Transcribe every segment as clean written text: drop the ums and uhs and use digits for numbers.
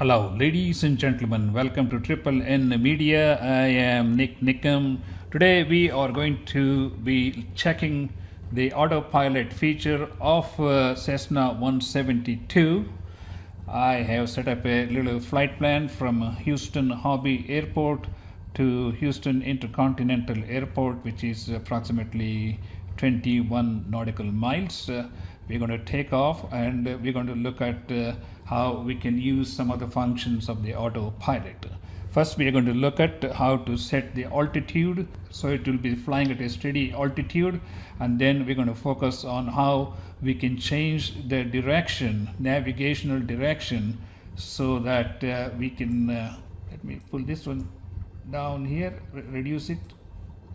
Hello, ladies and gentlemen. Welcome to Triple N Media. I am NIK NIKAM. Today we are going to be checking the autopilot feature of Cessna 172. I have set up a little flight plan from Houston Hobby Airport to Houston Intercontinental Airport, which is approximately 21 nautical miles. We're going to take off and we're going to look at how we can use some of the functions of the autopilot. First, we are going to look at how to set the altitude, so it will be flying at a steady altitude, and then we're going to focus on how we can change the direction, navigational direction, so that we can, let me pull this one down here, reduce it.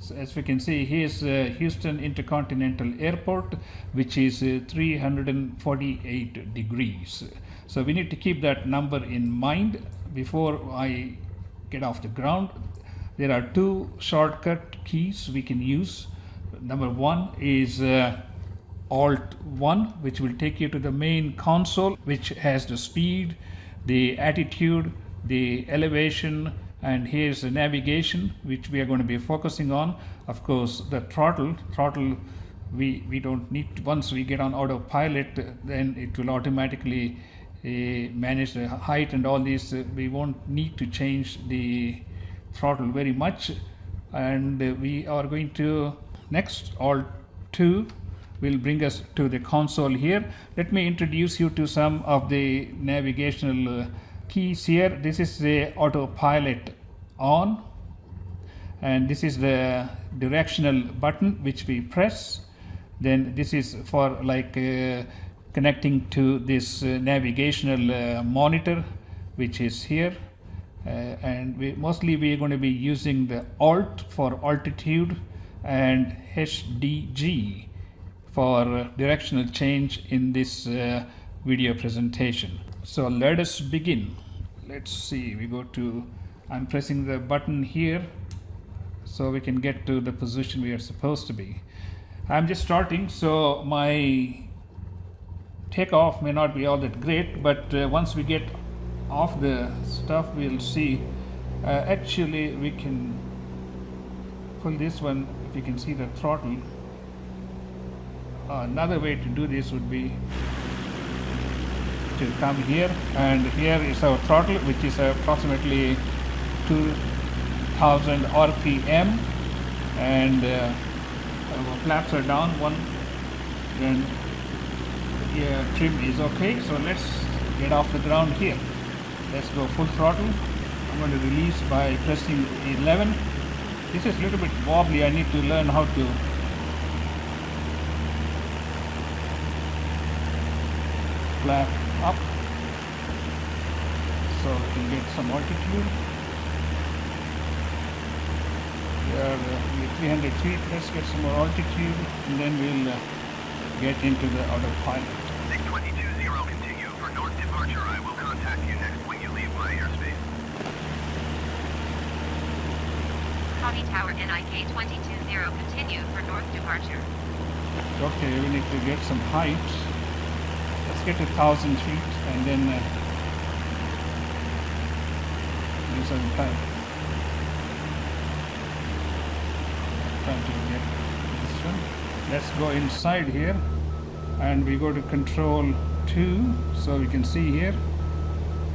So as we can see, here's Houston Intercontinental Airport, which is 348 degrees. So we need to keep that number in mind before I get off the ground. There are two shortcut keys we can use. Number one is Alt 1, which will take you to the main console, which has the speed, the attitude, the elevation, and here's the navigation, which we are going to be focusing on. Of course, the throttle we don't need to, once we get on autopilot, then it will automatically manage the height and all these. We won't need to change the throttle very much, and we are going to next Alt 2 will bring us to the console here. Let me introduce you to some of the navigational keys here. This is the autopilot on, and this is the directional button which we press. Then this is for like connecting to this navigational monitor, which is here, and mostly we are going to be using the Alt for altitude and HDG for directional change in this video presentation. So let us begin. Let's see, we go to, I'm pressing the button here so we can get to the position we are supposed to be. I'm just starting, so my takeoff may not be all that great, but once we get off the stuff, we'll see. Actually, we can pull this one, if you can see the throttle. Another way to do this would be to come here, and here is our throttle, which is approximately 2000 RPM, and our flaps are down one, then trim is okay. So let's get off the ground here. Let's go full throttle. I'm going to release by pressing 11. This is a little bit wobbly. I need to learn how to flap up so we can get some altitude. We are 300 feet. Let's get some more altitude, and then we'll get into the autopilot. 6220 continue. For north departure, I will contact you next when you leave my airspace. Copy Tower NIK 220 continue for north departure. Okay, we need to get some height. Let's get to 1,000 feet, and then do some time. Trying to get this one. Let's go inside here, and we go to Control 2, so we can see here,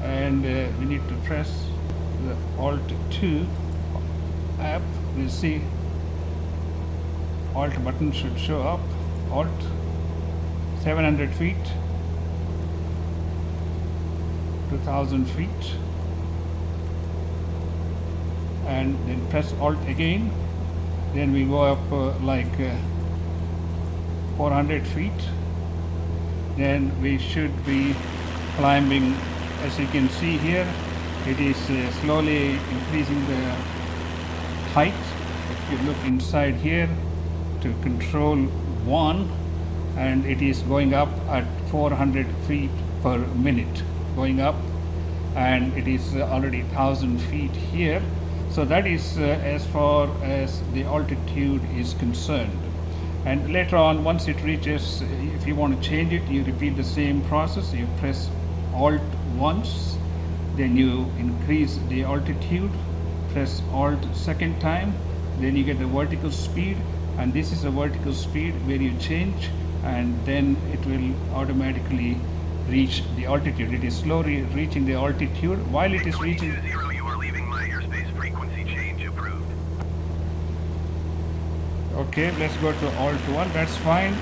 and we need to press the Alt 2 app. We'll see Alt button should show up. Alt 700 feet, 2000 feet, and then press Alt again. Then we go up like 400 feet. Then we should be climbing. As you can see here, it is slowly increasing the height. If you look inside here to Control 1, and it is going up at 400 feet per minute, going up, and it is already 1,000 feet here. So that is as far as the altitude is concerned. And later on, once it reaches, if you want to change it, you repeat the same process. You press Alt once, then you increase the altitude, press Alt second time, then you get the vertical speed, and this is the vertical speed where you change, and then it will automatically reach the altitude. It is slowly reaching the altitude. While it is reaching, 22-0, you are leaving my airspace. Frequency change approved. okay, let's go to Alt 1, that's fine.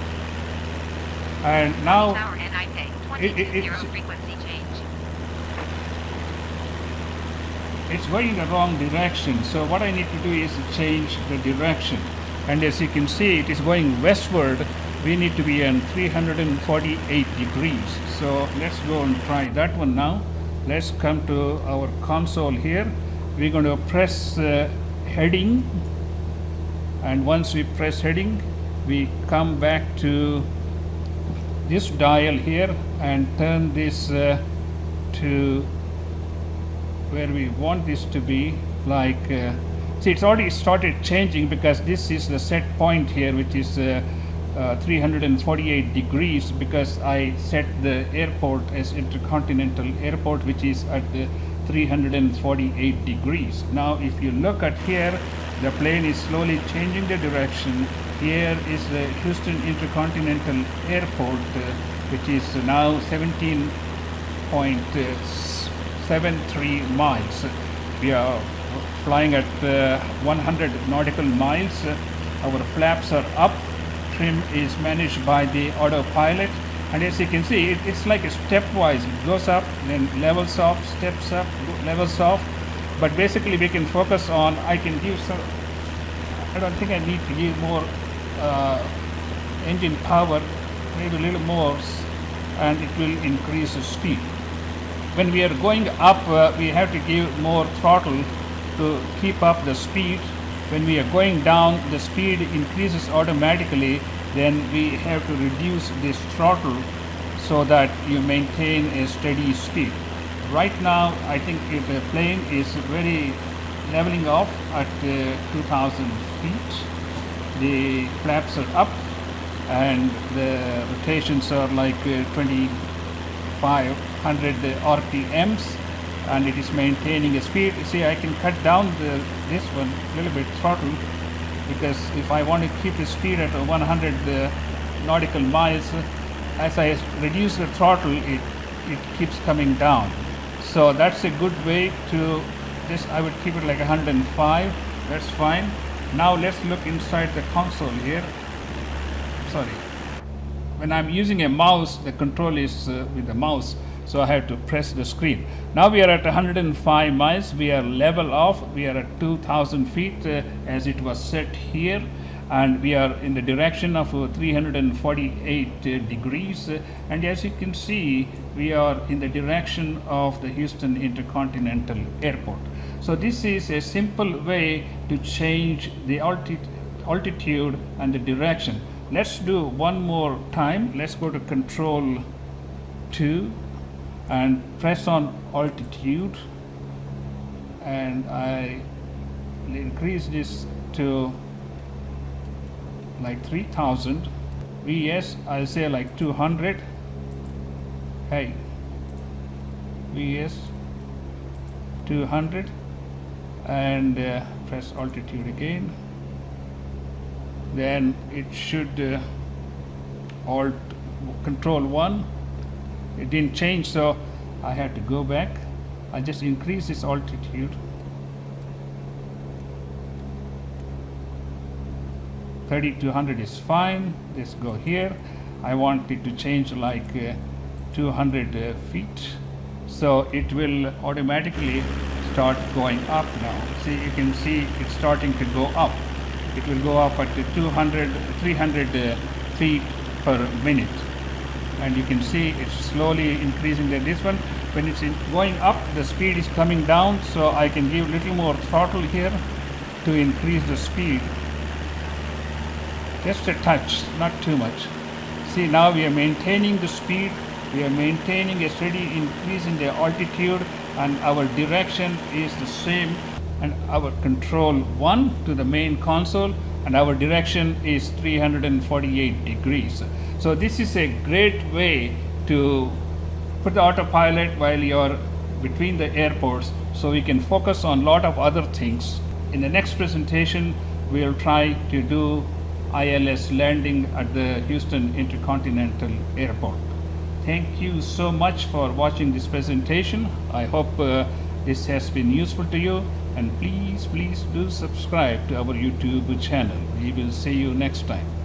And now Tower NIK it's- 220 frequency change. it's going in the wrong direction, so what I need to do is change the direction, and as you can see it is going westward. We need to be on 348 degrees, so let's go and try that one now. Let's come to our console here. We're going to press heading, and once we press heading we come back to this dial here and turn this to where we want this to be, like see, it's already started changing because this is the set point here, which is 348 degrees, because I set the airport as Intercontinental Airport, which is at 348 degrees. Now if you look at here, the plane is slowly changing the direction. Here is the Houston Intercontinental Airport, which is now 17.73 miles. We are flying at 100 nautical miles. Our flaps are up. Trim is managed by the Autopilot, and as you can see, it's like a stepwise. It goes up, then levels off, steps up, levels off. But basically, we can focus on. I can give some. I don't think I need to give more engine power, maybe a little more, and it will increase the speed. When we are going up, we have to give more throttle to keep up the speed. When we are going down, the speed increases automatically. Then we have to reduce this throttle so that you maintain a steady speed. Right now, I think if the plane is very leveling off at 2,000 feet. The flaps are up and the rotations are like 2,500 RPMs, and it is maintaining a speed. See, I can cut down this one a little bit throttle, because if I want to keep the speed at 100 nautical miles, as I reduce the throttle, it keeps coming down. So that's a good way to this. I would keep it like 105. That's fine. Now let's look inside the console here. Sorry. When I'm using a mouse, the control is with the mouse, so I have to press the screen. Now we are at 105 miles. We are level off. We are at 2,000 feet as it was set here, and we are in the direction of 348 degrees. And as you can see, we are in the direction of the Houston Intercontinental Airport. So this is a simple way to change the altitude and the direction. Let's do one more time. Let's go to Control 2 and press on altitude, and I will increase this to like 3,000. VS, I'll say like 200. Hey, VS 200, and press altitude again. Then it should alt Control 1. It didn't change, so I had to go back. I just increase this altitude. 3,200 is fine. Let's go here. I want it to change like 200 feet. So it will automatically start going up now. See, you can see it's starting to go up. It will go up at 300 feet per minute. And you can see it's slowly increasing. This one, when it's going up, the speed is coming down, so I can give a little more throttle here to increase the speed. Just a touch, not too much. See, now we are maintaining the speed. We are maintaining a steady increase in the altitude, and our direction is the same. And our Control 1 to the main console, and our direction is 348 degrees. So this is a great way to put the autopilot while you're between the airports so we can focus on a lot of other things. In the next presentation, we'll try to do ILS landing at the Houston Intercontinental Airport. Thank you so much for watching this presentation. I hope this has been useful to you, and please do subscribe to our YouTube channel. We will see you next time.